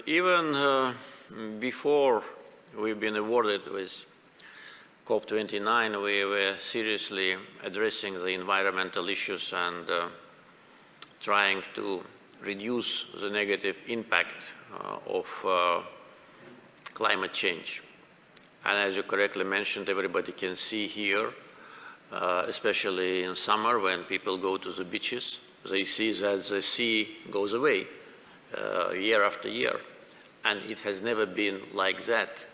Even before we've been awarded with COP29, we were seriously addressing the environmental issues and trying to reduce the negative impact of climate change. And as you correctly mentioned, everybody can see here, especially in summer when people go to the beaches, they see that the sea goes away year after year. And it has never been like that.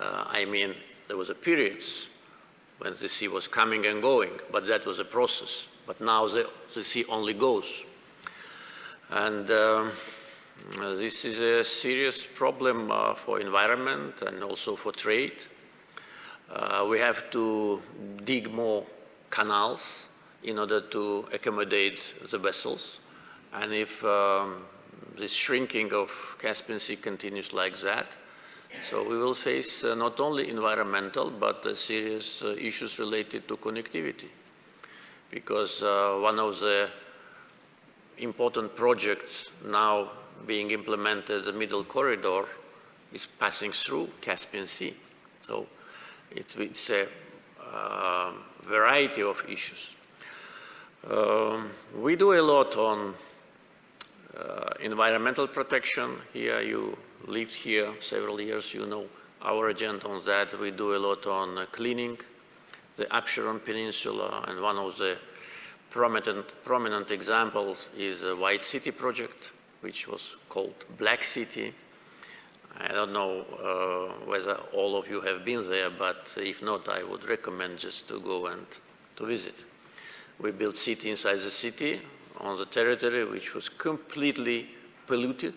I mean, there was a periods when the sea was coming and going, but that was a process. But now the sea only goes. And this is a serious problem for environment and also for trade. We have to dig more canals in order to accommodate the vessels. And if this shrinking of Caspian Sea continues like that, so we will face not only environmental, but serious issues related to connectivity. Because one of the important projects now being implemented, the middle corridor, is passing through Caspian Sea. So it's a variety of issues. We do a lot on environmental protection. Here, you lived here several years, you know our agenda on that. We do a lot on cleaning the Absheron Peninsula, and one of the prominent examples is the White City project, which was called Black City. I don't know whether all of you have been there, but if not, I would recommend just to go and to visit. We built city inside the city on the territory which was completely polluted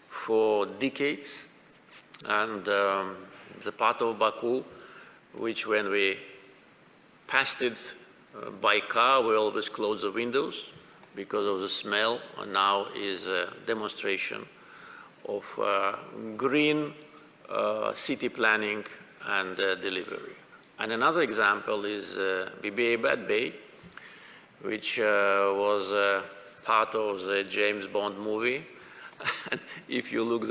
for decades. And the part of Baku, which when we passed it by car, we always closed the windows because of the smell, and now is a demonstration of green city planning and delivery. And another example is BBA Bad Bay, which was part of the James Bond movie. And if you look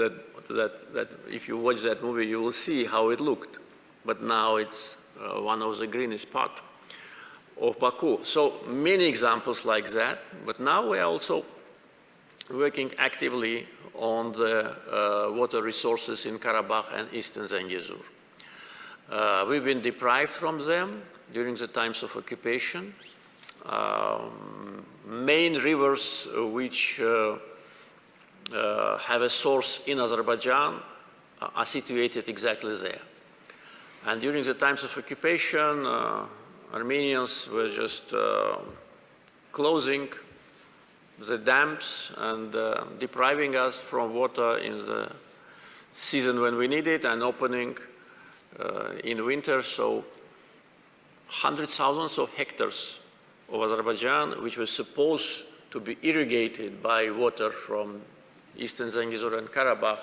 if you watch that movie, you will see how it looked. But now it's one of the greenest parts of Baku. So many examples like that. But now we are also working actively on the water resources in Karabakh and Eastern Zangezur. We've been deprived from them during the times of occupation. Main rivers which have a source in Azerbaijan are situated exactly there. And during the times of occupation, Armenians were just closing the dams and depriving us from water in the season when we need it and opening in winter. So hundreds of thousands of hectares of Azerbaijan, which was supposed to be irrigated by water from Eastern Zangezur and Karabakh,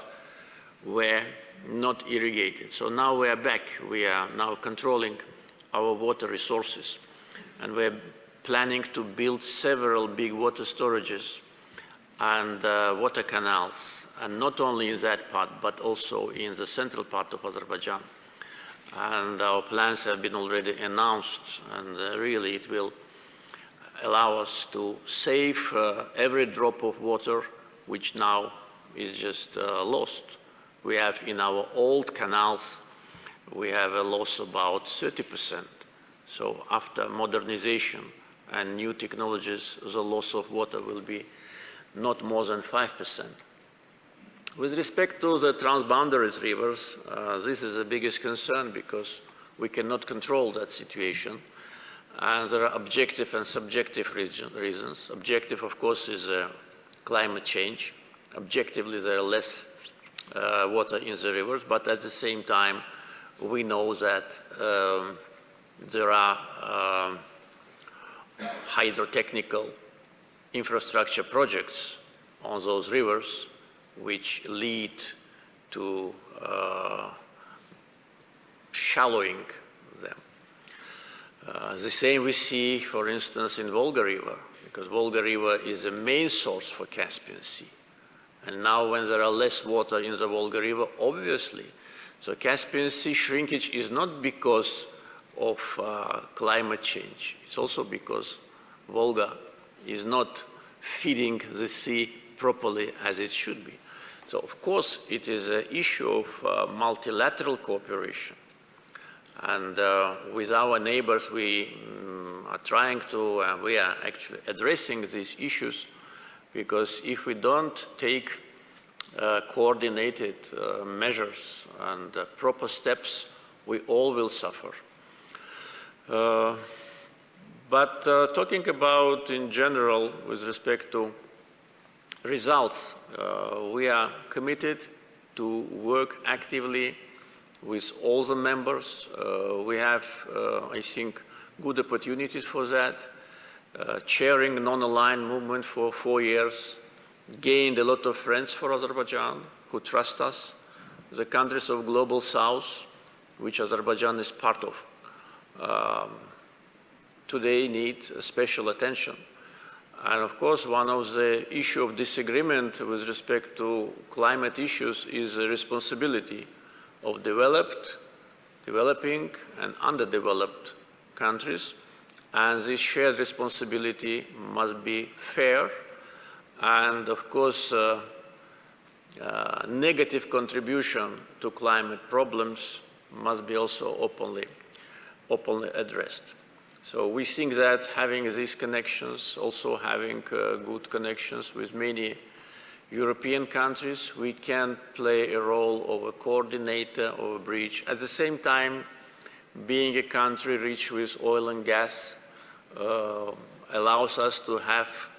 were not irrigated. So now we are back. We are now controlling our water resources. And we're planning to build several big water storages and water canals, and not only in that part, but also in the central part of Azerbaijan. And our plans have been already announced, and really it will allow us to save every drop of water which now is just lost. We have in our old canals, we have a loss about 30%. So after modernization and new technologies, the loss of water will be not more than 5%. With respect to the transboundary rivers, this is the biggest concern because we cannot control that situation. And there are objective and subjective reasons. Objective, of course, is climate change. Objectively, there are less water in the rivers, but at the same time, we know that there are hydrotechnical infrastructure projects on those rivers which lead to shallowing them. The same we see, for instance, in Volga River, because Volga River is a main source for Caspian Sea. And now when there are less water in the Volga River, obviously, so Caspian Sea shrinkage is not because of climate change. It's also because Volga is not feeding the sea properly as it should be. So of course, it is an issue of multilateral cooperation. And with our neighbors, we are trying to, we are actually addressing these issues, because if we don't take coordinated measures and proper steps, we all will suffer. But talking about in general with respect to results, we are committed to work actively with all the members. We have, I think, good opportunities for that. Chairing non-aligned movement for 4 years, gained a lot of friends for Azerbaijan who trust us. The countries of Global South, which Azerbaijan is part of, today need special attention. And of course, one of the issues of disagreement with respect to climate issues is the responsibility of developing, and underdeveloped countries. And this shared responsibility must be fair. And of course, negative contribution to climate problems must be also openly addressed. So we think that having these connections, also having good connections with many European countries, we can play a role of a coordinator or a bridge. At the same time, being a country rich with oil and gas allows us to have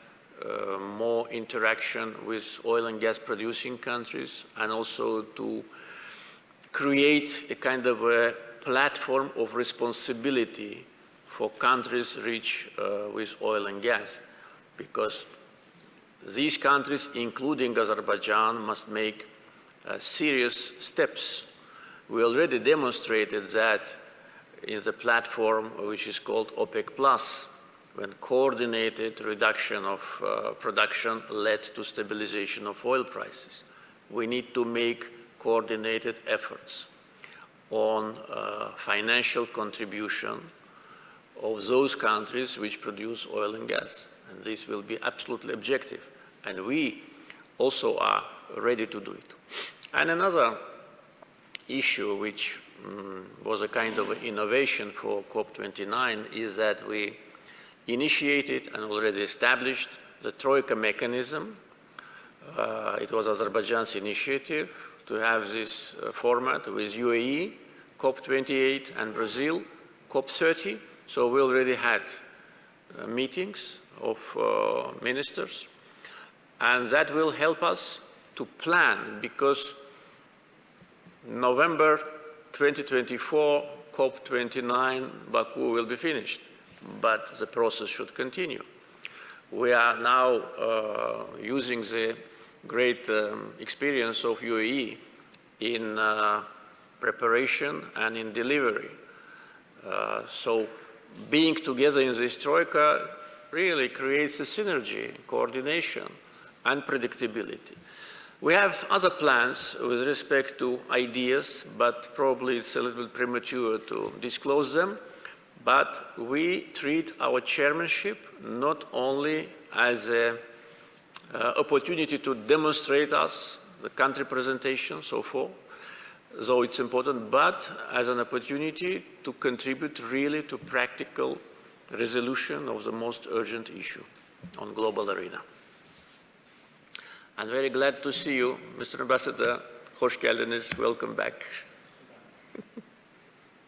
more interaction with oil and gas producing countries, and also to create a kind of a platform of responsibility for countries rich with oil and gas, because these countries, including Azerbaijan, must make serious steps. We already demonstrated that in the platform which is called OPEC+, when coordinated reduction of production led to stabilization of oil prices. We need to make coordinated efforts on financial contribution of those countries which produce oil and gas. And this will be absolutely objective. And we also are ready to do it. And another issue which was a kind of innovation for COP29 is that we initiated and already established the Troika mechanism. It was Azerbaijan's initiative to have this format with UAE, COP28, and Brazil, COP30. So we already had meetings of ministers, and that will help us to plan, because November 2024, COP29, Baku will be finished, but the process should continue. We are now using the great experience of UAE in preparation and in delivery. So being together in this troika really creates a synergy, coordination, and predictability. We have other plans with respect to ideas, but probably it's a little bit premature to disclose them. But we treat our chairmanship not only as an opportunity to demonstrate us, the country presentation, so forth, though it's important, but as an opportunity to contribute really to practical resolution of the most urgent issue on global arena. I'm very glad to see you, Mr. Ambassador. Hoş geldiniz. Welcome back.